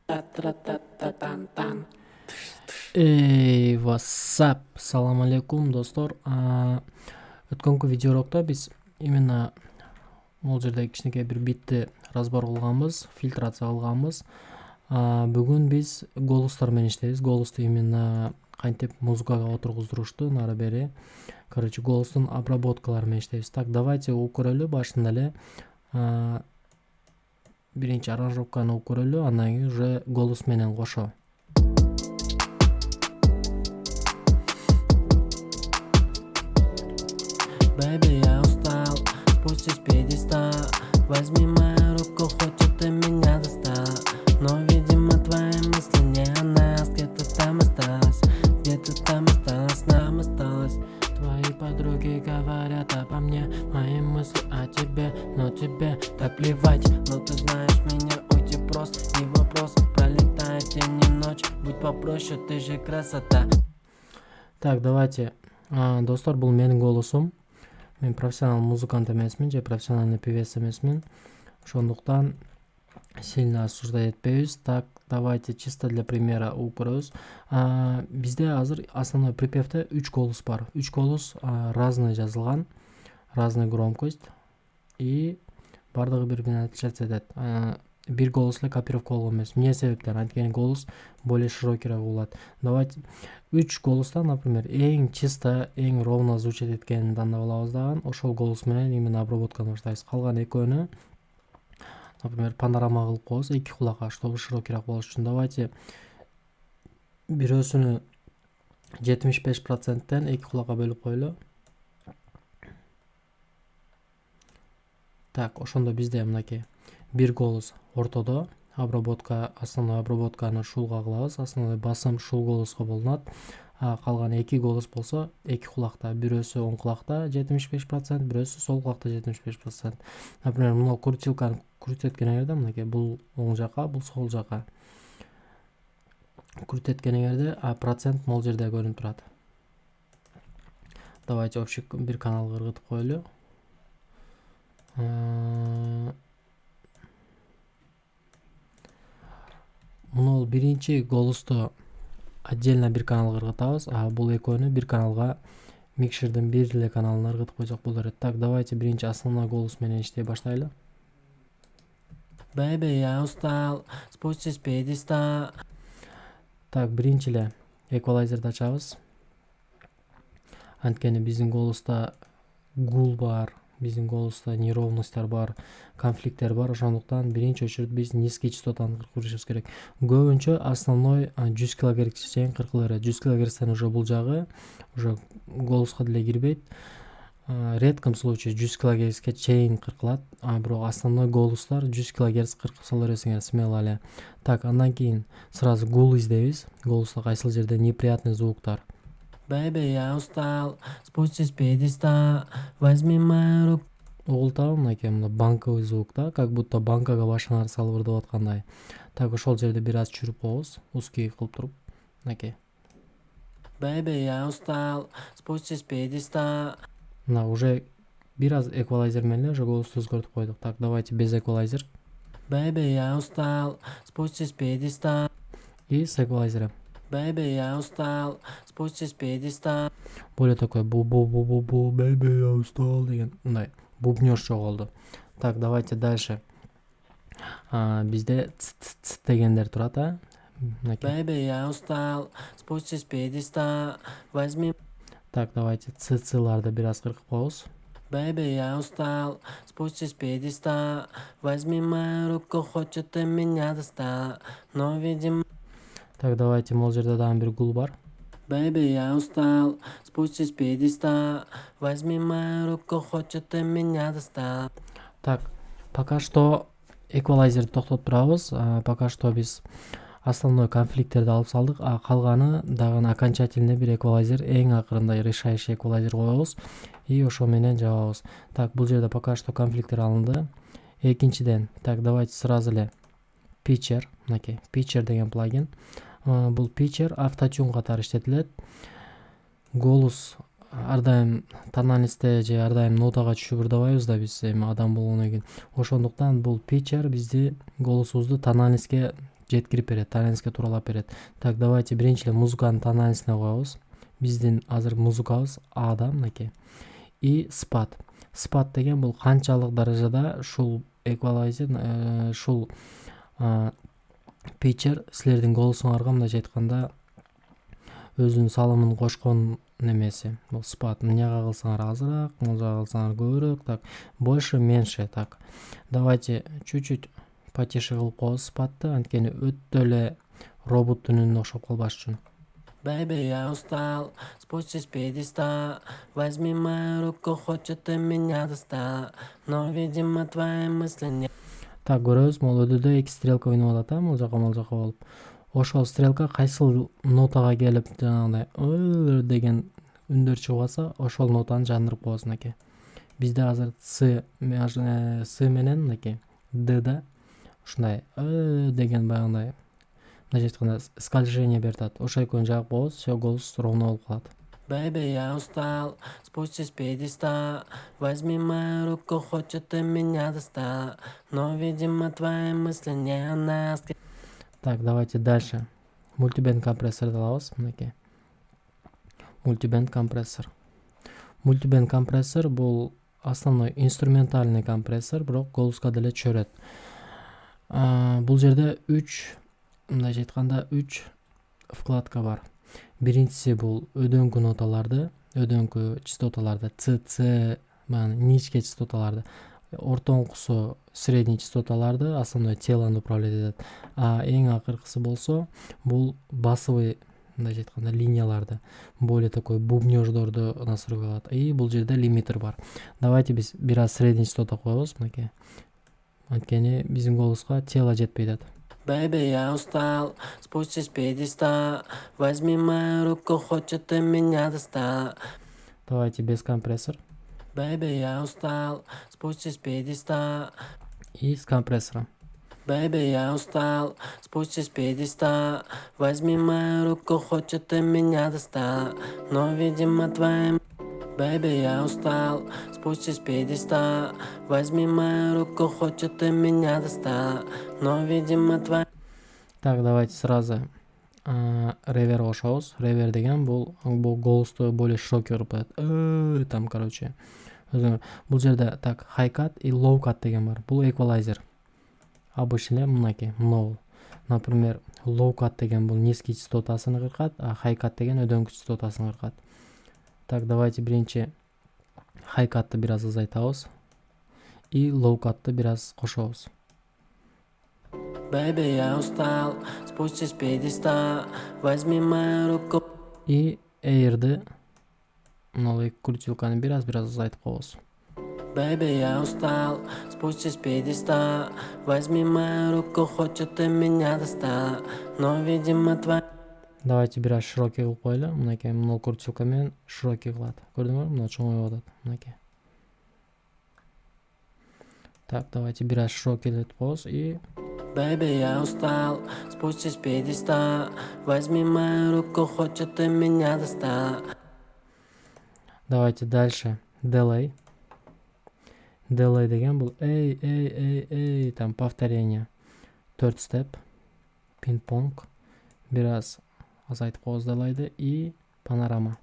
Whatsapp, салам алейкум достор. Өткөнкү видеорокто биз именно могул жерде кичинекей бир битти разбор кылганбыз, фильтрация кылганбыз. Бүгүн биз голустар менен иштейбиз. Голусту именно кантип музыкага отургуздурушту нары бери. Короче, голустун обработкалары менен иштейбиз. Так, давайте угуп көрөлү. Башында эле биринчи аранжировканы угуп көрөлү, андан кийин уже голус менен кошо. Baby, я устал, спустись с пьедестала. Возьми мою руку, хоть ты меня достала. Но, видимо, твои мысли не о нас. Где-то там осталось, нам осталось. Твои подруги говорят обо мне, мои мысли о тебе. Но тебе так плевать, но ты знаешь меня, уйти просто не вопрос. Пролетает день и ночь, будь попроще, ты же красота. Так, давайте, достор, бул менин голосум. Мен профессионал музыкант эмесмин же профессиональный певец эмесмин, ошондуктан сильно осуждать этпейбиз. Так, давайте чисто для примера угуп көрөбүз. Бизде азыр основной припевде 3 голос бар. 3 голос разный жазылган, разная громкость и бардыгы бири менен отличаться этет. Бир голос эле копировка болгон эмес. Эмне себептен? Анткени голос более широкийраак болот. Давайте 3 голостан, например, эң чисто, эң ровно звучит эткенин тандап алабыз дагы. Ошол голос менен именно обработканы баштайбыз. Калган экөөнү, например, панорама кылып коебуз, эки кулакка, чтобы широкийраак болуш үчүн. Давайте бирөөсүнү 75%тен эки кулакка бөлүп коелу. Так, ошондо бизде мынакей бир голос ортодо, обработка, основной обработканы шулга кылабыз, основной басым шул голоско болунат. Калган эки голос болсо эки кулакта, бирөөсү оң кулакта 75%, бирөөсү сол кулакта 75%. Например, мына крутилканы крутит эткенегерде мынакей бул оң жака, бул сол жака крутит эткенегерде процент могул жерде көрүнүп турат. Давайте общий бир каналга ыргытып коелу. Мына биринчи голусту отдельно бир каналга ыргытабыз, бул экөөнү бир каналга микшердин бир эле каналына ыргытып койсок болор эт. Так, давайте биринчи основной голос менен иштей баштайлы. Baby, я устал, спустись с пьедестала. Так, биринчи эле эквалайзерди ачабыз. Анткени биздин голосто гул бар, биздин голосто неровностьтар бар, конфликттер бар. Ошондуктан биринчи очередь биз низкий частотаны кыркырышыбыз керек. Көбүнчө основной 100 кГц чейин кыркыла берет. 100 кГцтен уже бул жагы уже голоско деле кирбейт. Редком случае 100 кГцке чейин кыркылат, бирок основной голустар 100 кГц кыркып сала бересиңер смело эле. Так, андан кийин сразу гул издейбиз. Голуста кайсыл жерде неприятный звуктар. Baby, я устал, спустись с пьедестала, возьми мою руку. Угултабы мынакей мына банковый звук да, как будто банкага башыңарды салып ырдап аткандай. Так, ошол жерде бир аз чүрүп коебуз, узкий кылып туруп, мынакей. Baby, я устал, спустись с пьедестала. Мына уже бир аз эквалайзер менен уже голусту өзгөртүп койдук. Так, давайте без эквалайзер. Baby, я устал, спустись с пьедестала. И с эквалайзером. Baby, я устал, спустись с пьедестала. Более такой бу-бу-бу-бу-бу, baby, я устал деген мындай бубнёж жоголду. Так, давайте дальше. Бизде ц дегендер турат, Baby, я устал, спустись с пьедестала, возьми. Так, давайте ц-цларды бир аз кыркып коебуз. Baby, я устал, спустись с пьедестала, возьми мою руку, хоть ты меня достала, но видимо. Так, давайте могул жерде дагы бир гул бар. Baby, я устал, спустись с пьедестала, возьми мою руку, хоть ты меня достала. Так, пока что эквалайзерди токтотуп турабыз. Пока что биз основной конфликттерди алып салдык, калганы дагы окончательный бир эквалайзер, эң акырында решающий эквалайзер коебуз и ошо менен жабабыз. Так, бул жерде пока что конфликттер алынды. Экинчиден, так, давайте сразу эле pitcher, мынакей pitcher деген плагин. Бул pitcher автотюн катары иштетилет. Голос ар дайым тональностьте же ар дайым нотага түшүп ырдабайбыз да биз эми адам болгондон кийин. Ошондуктан бул pitcher бизди голосубузду тональностьке жеткирип берет, тональностьке тууралап берет. Так, давайте биринчиден музыканын тональностуна коебуз. Биздин азыр музыкабыз Ада мынакей. И спад. Спад деген бул канчалык даражада ушул эквалайзер, ушул питчер силердин голосуңарга мындайча айтканда өзүнүн салымын кошкон немеси. Бул спад. Мынага кылсаңар азыраак, мынага кылсаңар көбүрөөк, так, больше, меньше, так. Давайте чуть-чуть потише кылып коебуз спадты, анткени өтө эле робот үнүнө окшоп калбаш үчүн. Baby, я устал, спустись с пьедестала, возьми мою руку, хочет ты меня достала, но, видимо, твои мысли не... Так, көрөбүз, могул өдөрдө 2 стрелка ойноп атат, могул жака болуп. Ошол стрелка кайсыл нотага келип, жанагындай деген үндөр чыгып атса, ошол нотаны жандырып коебуз мынакей. Бизде азыр С менен мынакей Д ушундай деген баягындай мындайча айтканда скольжение берип атат. Ошол экөөнү жагып коебуз, все, голос ровно болуп калат. Baby, я устал, спустись с пьедестала, возьми мою руку, хочет ты меня достала, но, видимо, твои мысли не о нас. Так, давайте дальше. Мультибенд компрессорду алабыз, мынакей. Мультибенд компрессор. Мультибенд компрессор бул основной инструментальный компрессор, бирок голоско деле чөйрөт. Бул жерде 3, мындайча айтканда 3 вкладка бар. Биринчиси бул өдөңкү ноталарды, өдөңкү частоталарды, ЦЦ, низкий частоталарды, ортоңкусу средний частоталарды, основной телону управлять этет. Эң акыркысы болсо бул басовый, мындайча айтканда линияларды, более такой бубнёждорду настройгалат. И бул жерде лимитер бар. Давайте биз бир аз средний частота коебуз мынакей. Анткени биздин голоско тело жетпей атат. Baby, я устал, спустись с пьедестала, возьми мою руку, хочет ты меня достала. Давайте без компрессор. Baby, я устал, спустись с пьедестала. И с компрессором. Baby, я устал, спустись с пьедестала, возьми мою руку, хочет ты меня достала, но, видимо, твоим... Baby, я устал, спустись с пьедестала, возьми мою руку, хочет ты меня достала, но, видимо, твоим... Так, давайте сразу ревер кошобуз. Ревер деген бул голосту более широкий кылып атат. Там, короче, бул жерде так хайкат и лоукат деген бар. Бул эквалайзер. Обычно мынакей, мынау. Например, лоукат деген бул низкий частотасын кыркат, а хайкат деген өдөңкү частотасын кыркат. Так, давайте биринчи хайкатты бир аз азайтабыз и лоукатты бир аз кошобуз. Baby, я устал, спустись с пьедестала, возьми мою руку. И эйрди, мынау эки крутилканы бир аз азайтып коебуз. Baby, я устал, спустись с пьедестала, возьми мою руку, хочет ты меня достала, но, видимо, твоя... Давайте бир аз широкий кылып коелу. Мынакей, мына крутилка менен широкий кылат. Көрдүңөрбү? Мына чоңоюп атат. Мынакей. Так, давайте бир аз широкий этип коебуз и... Baby, я устал, спустись с пьедестала, возьми мою руку, хочет ты меня достала. Давайте дальше. Delay. Delay деген бул эй, там повторение. Third step. Пинг-понг. Бир аз азайтып коебуз delay'ды и панорама.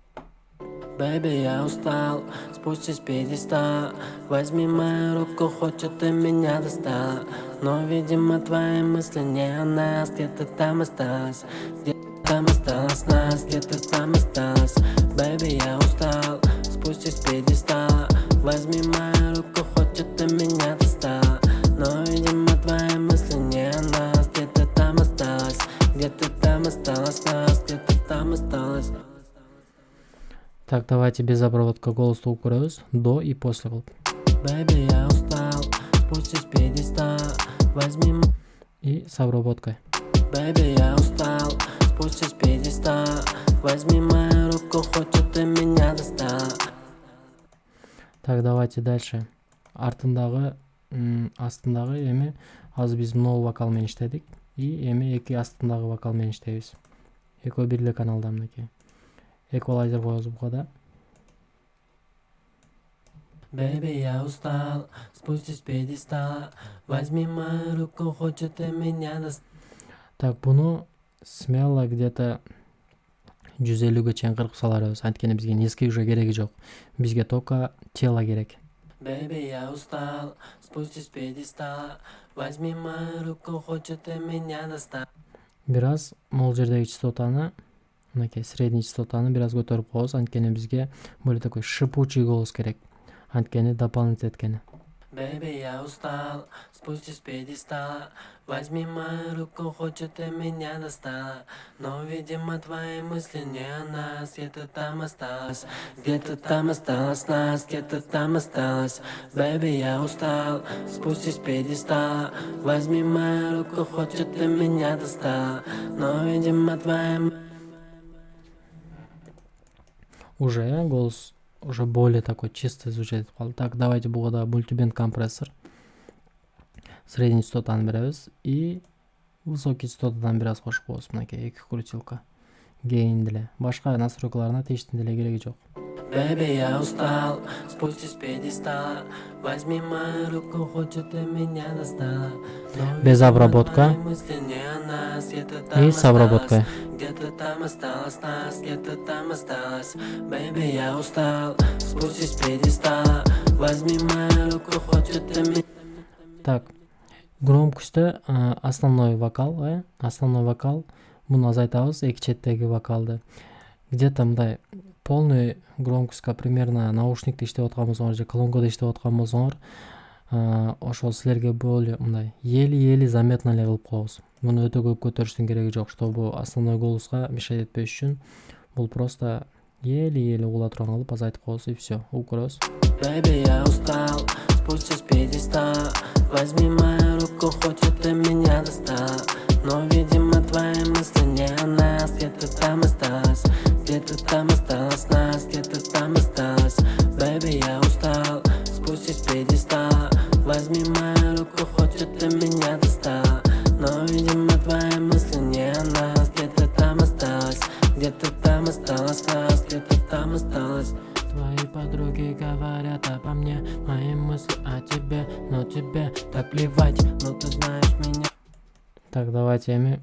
Baby, я устал, спустись с пьедестала, возьми мою руку, хочет ты меня достала, но, видимо, твои мысли не о нас, где-то там осталось, где-то там осталось нас, где-то там осталось. Baby, я устал, спустись с пьедестала, возьми мою руку, хочет ты меня достала, но, видимо, твои мысли не о нас, где-то там осталось, где-то там осталось нас, где-то там осталось. Так, давайте без обработка голоса көрөбүз. До и после кылып. Baby, я устал, спустись с пьедестала, возьми... И с обработкой. Baby, я устал, спустись с пьедестала, возьми мою руку, хочет ты меня достала. Так, давайте дальше. Артындагы, астындагы эми азыр биз нол вокал менен иштедик. И эми эки астындагы вокал менен иштейбиз. Экөө бир эле каналда мынакей. Эквалайзер коебуз букада. Baby, я устал, спустись с пьедестала, возьми мою руку, хочет ты меня достать. Так, буну смело где-то 150-ге чейин кыркып саларбыз. Анткени бизге низкий уже кереги жок. Бизге только тело керек. Baby, я устал, спустись с пьедестала. Возьми мою руку, хочет ты меня достать. Бир аз могул жердеги частотаны, мынакей средний частотаны бир аз көтөрүп коебуз. Анткени бизге более такой шипучий голос керек. Анткени дополнить эткени. Baby, я устал, спустись с пьедестала. Возьми мою руку, хочет ты меня достала. Но, видимо, твои мысли не о нас. Где-то там осталось, где-то там осталось нас, где-то там осталось. Baby, я устал, спустись с пьедестала. Возьми мою руку, хочет ты меня достала. Но, видимо, твои Уже голос уже более такой чистый звучит. Так, давайте буга мультибенд компрессор. Средний частотаны беребиз и высокий частотадан бир аз кошуп коебуз. Мынакей 2 крутилка. Гейн деле. Башка настройкаларына тийиштин деле кереги жок. Baby, я устал, спустись с пьедестала. Возьми мою руку, хочет ты меня достала. Без обработка и с обработкой. Где-то там осталось нас, где-то там осталось. Baby, я устал, спустись с пьедестала. Возьми мою руку, хочет ты меня. Так, громкостьтө основной вокал муну азайтабыз, эки четтеги вокалды. Где-то мындай полный громкостька примерно наушникте иштеп аткан болсоңор же колонкада иштеп аткан болсоңор, ошол силерге более мындай ели заметно эле кылып коебуз. Муну өтө көп көтөрүштүн кереги жок, чтобы основной голоско мешать этпеш үчүн. Бул просто ели угула турган кылып азайтып коебуз и все, угуп көрөбүз. Baby, я устал, спустись с пьедестала. Возьми мою руку, хочет ты меня достала. Но, видимо, твои мысли не о нас. Где-то там осталось, где-то там осталось нас, где-то там осталось. Baby, я устал, спустись с пьедестала. Возьми мою руку, хочет ты меня достала. Но, видимо, твои мысли не о нас. Где-то там осталось, где-то там осталось нас, где-то там осталось. Твои подруги говорят обо мне, мои мысли о тебе, но тебе так плевать, но ты знаешь меня. Так, давайте эми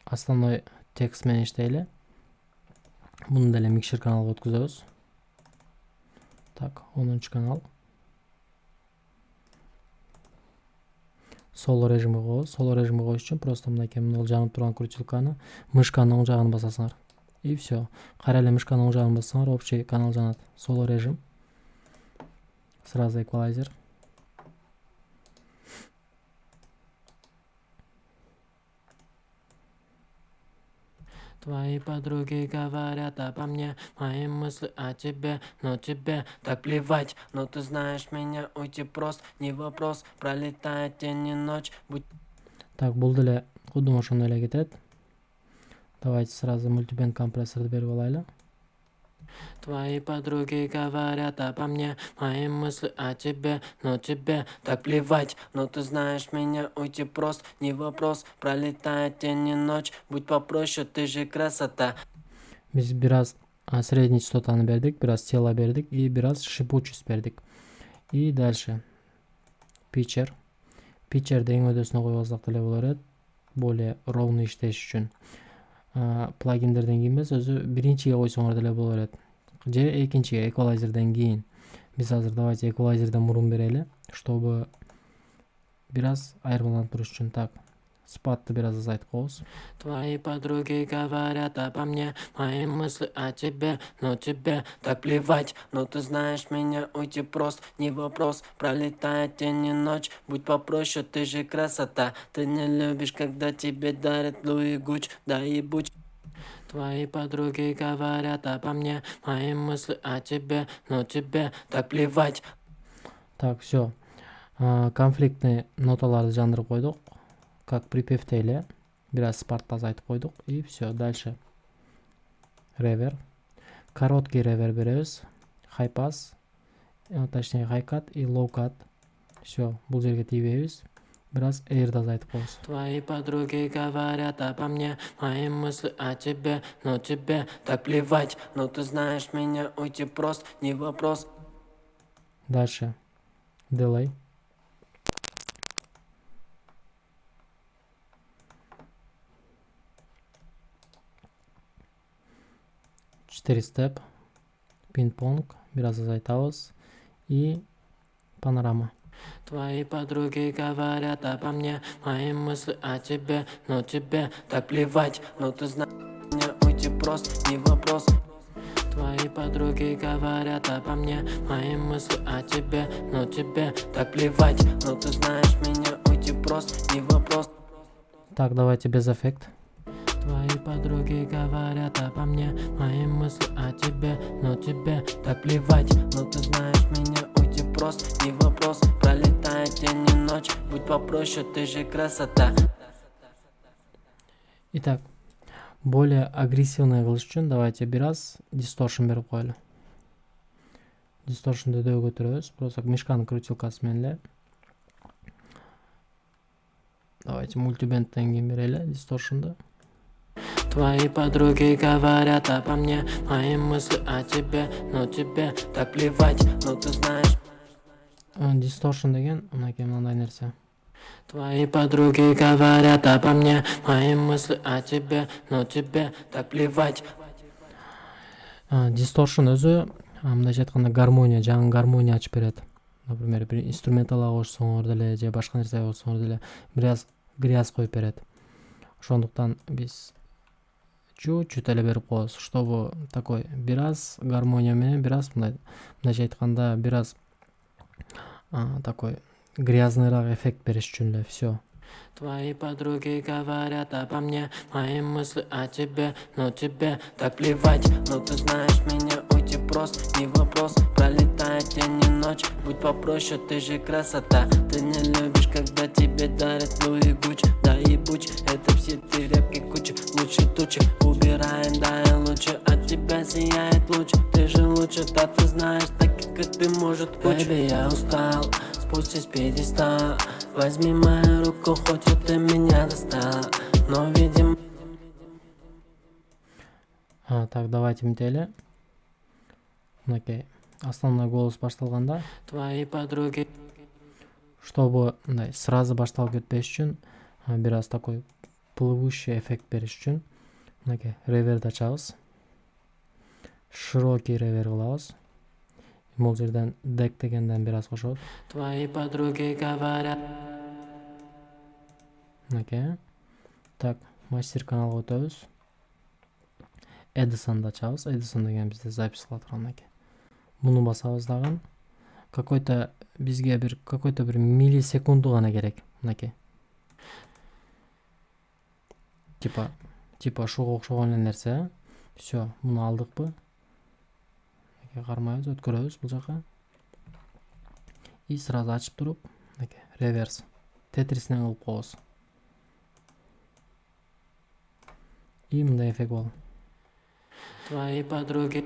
основной текст менен иштейли. Муну деле микшер каналга өткүзөбүз. Так, 10 канал. Соло режимге коебуз. Соло режимге коюш үчүн просто мынакей мына жанып турган крутилканы мышканын оң жагын басасыңар. И все. Кайра эле мышканын оң жагын бассаңар, общий канал жанат. Соло режим. Сразу эквалайзер. Твои подруги говорят обо мне, мои мысли о тебе, но тебе так плевать. Но ты знаешь меня, уйти просто, не вопрос. Пролетает день и ночь, будь. Так, бул деле кудум ошондой эле кетет. Давайте сразу мультибенд компрессорду берип алайлы. Твои подруги говорят обо мне, мои мысли о тебе, но тебе так плевать. Но ты знаешь меня, уйти просто, не вопрос. Пролетает день и ночь, будь попроще, ты же красота. Биз бир аз средний частотаны бердик, бир аз тело бердик и бир аз шипучесть бердик. И дальше питчер. Питчерди эң өдөсүнө коюп алсак деле болор эт, более ровный иштеш үчүн. Плагиндерден кийин эмес, өзү биринчиге койсоңор деле болор эт. Же экинчиге, эквалайзерден кийин. Биз азыр давайте эквалайзерден мурун берели, чтобы бир аз айырмаланып туруш үчүн. Так, спадты бир аз азайтып коебуз. Твои подруги говорят обо мне, мои мысли о тебе, но тебе так плевать. Но ты знаешь меня, уйти просто, не вопрос. Пролетает день и ночь, будь попроще, ты же красота. Ты не любишь, когда тебе дарят Луи Гуч, да и будь. Твои подруги говорят обо мне, мои мысли о тебе, но тебе так плевать. Так, все. Конфликтный ноталарды жандырып койдук. Как припевте эле. Бир аз спартты азайтып койдук. И все. Дальше. Ревер. Короткий ревер беребиз. Хайпас. Точнее, хайкат и лоукат. Все. Бул жерге тийбейбиз. Бир аз эйрди азайтып коебуз. Твои подруги говорят обо мне, мои мысли о тебе, но тебе так плевать. Но ты знаешь меня, уйти просто, не вопрос. Дальше. Делей. 4 степ, пинг-понг, biraz азайтабыз и панорама. Твои подруги говорят обо мне, мои мысли о тебе, но тебе так плевать. Но ты знаешь, меня уйти просто не вопрос. Твои подруги говорят обо мне, мои мысли о тебе, но тебе так плевать. Но ты знаешь, меня уйти просто не вопрос. Так, давайте без эффект. Твои подруги говорят обо мне, мои мысли о тебе, но тебе так плевать. Но ты знаешь, меня уйти просто не вопрос. Пролетает день и ночь, будь попроще, ты же красота. Итак, более агрессивный кылыш үчүн давайте biraz distortion берип коелу. Distortion'ду дөбө көтөрөбүз, просто мишканын крутилкасы менен эле. Давайте мультибендтен кийин берели distortion'ду. Твои подруги говорят обо мне, мои мысли о тебе, но тебе так плевать. Но ты знаешь, Distortion деген мынакей мындай нерсе. твои подруги говорят обо мне, мои мысли о тебе, но тебе так плевать. Distortion өзү мындайча айтканда гармония, жаңы гармония ачып берет. Например, бир инструментал кошсоңор деле же башка нерсе кошсоңор деле biraz грязь коюп берет. Ошондуктан биз чуть-чуть эле берип коебуз, чтобы такой biraz гармония менен, biraz мындайча айтканда biraz такой грязныйраак эффект бериш үчүн эле, все. Твои подруги говорят обо мне, мои мысли о тебе, но тебе так плевать. Но ты знаешь, меня уйти просто не вопрос. Пролетает день и ночь, будь попроще, ты же красота. Ты не любишь, когда тебе дарят Луи Гуч. Да и буч, это все ты рябки куча. Лучше тучи, убираем, да и лучше. От тебя сияет луч, ты же лучше, да ты знаешь, таких как ты может быть. Baby, я устал, спустись с пьедестала. Возьми мою руку, хоть это меня достала. Но видим. Так, давайте мынтели. Мынакей основной голос башталганда, Твои подруги, чтобы мындай сразу башталып кетпеш үчүн, biraz такой плывущий эффект бериш үчүн мынакей реверди ачабыз. Широкий ревер кылабыз. Бул жерден дек дегенден biraz кошобуз. твои подруги говорят. Мынакей. Так, мастер каналга өтөбүз. Эдисонду ачабыз. Эдисон деген бизде запись кылат турган мынакей. Муну басабыз дагы. Бизге какой-то бир миллисекунду гана керек. Мынакей. Типа ушуга окшогон эле нерсе. Все, муну алдыкпы? Кармайбыз, өткөрөбүз бул жака. И сразу ачып туруп, мынакей, реверс. Тетрисинен кылып коебуз. И мындай эффект болот. Твои подруги.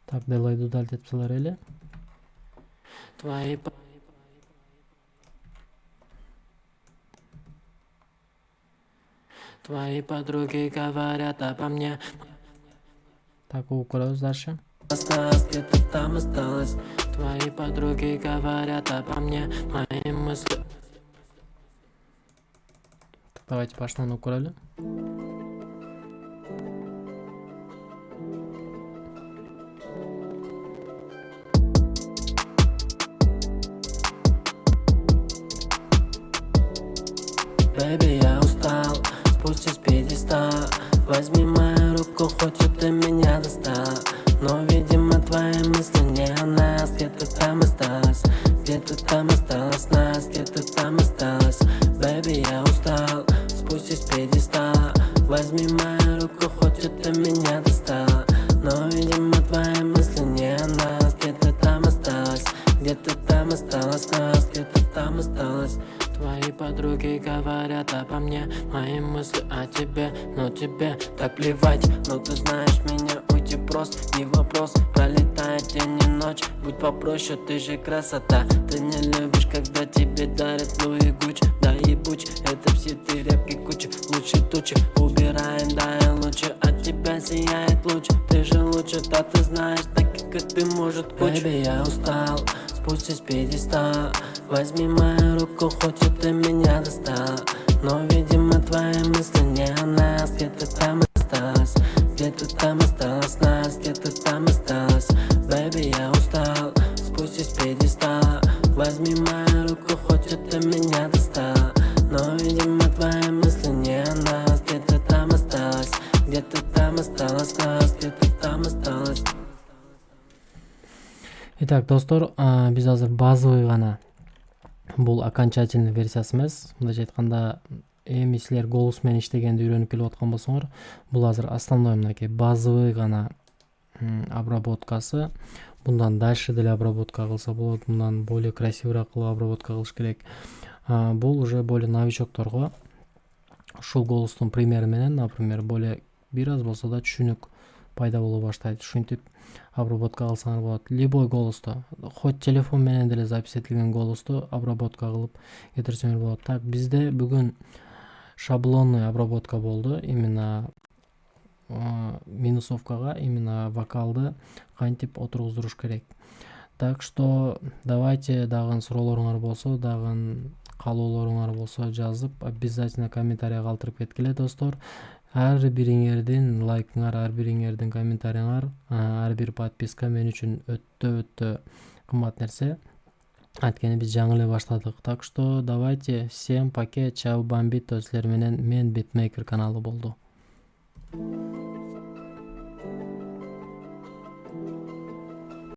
Так, делайды удалить эле. Твои подруги говорят обо мне. Так, укрылось дальше. Осталось, где-то там осталось. Твои подруги говорят обо мне, мои мысли. Так, давайте баштан укурели. Baby, я устал, спустись с пьедестала. Возьми мою руку, хоть это меня достала. Но, видимо, твои мысли не о нас. Где-то там осталось, где-то там осталось нас, где-то там осталось. Baby, я устал, спустись с пьедестала. Возьми мою руку, хоть это меня достала. Но, видимо, твои мысли не о нас. Где-то там осталось, где-то там осталось нас, где-то там осталось. Твои подруги говорят обо мне, мои мысли о тебе, но тебе так плевать. Но ты знаешь, меня уйти просто не вопрос. Пролетает день и ночь, будь попроще, ты же красота. Ты не любишь, когда тебе дарят Луи Гуч. Да и буч, это все ты рябки куча. Лучше тучи, убираем, да и лучше. От тебя сияет луч, ты же лучше, да ты знаешь, таких как ты может быть. Baby, я устал, спустись с пьедестала. Возьми мою руку, хочет ты меня достала. Но, видимо, твои мысли не о нас. Где-то там осталась, где-то там осталась нас, где-то там осталась. Baby, я устал, спустись с пьедестала. Возьми мою руку, хочет ты меня достала. Но, видимо, твои мысли не о нас. Где-то там осталась, где-то там осталась нас, где-то там осталась. Итак, достор, биз азыр базовый гана, бул окончательный версиясы эмес. Мындайча айтканда, эми силер голос менен иштегенди үйрөнүп келип аткан болсоңор, бул азыр основной мынакей базовый гана обработкасы. Bundan дальше деле обработка кылса болот, мындан более красивыйраак кылып обработка кылыш керек. Бул уже более новичокторго ушул голостун примери менен, например, более бир аз болсо да түшүнүк пайда боло баштайт. Ушинтип обработка кылсаңар болот. Любой голосто, хоть телефон менен деле запись этилген голосто обработка кылып кетирсеңер болот. Так, бизде бүгүн шаблонный обработка болду. Именно минусовкага, именно вокалды кантип отургуздуруш керек. Так что давайте дагы суроолоруңар болсо, дагы каалоолоруңар болсо жазып, обязательно комментарий калтырып кеткиле достор. Ар бириңердин лайкыңар, ар бириңердин комментарийңар, ар бир подписка мен үчүн өтө кымбат нерсе. Анткени биз жаңы эле баштадык. Так что давайте, всем пока, чао бомбито, силер менен мен Битмейкер каналы болду.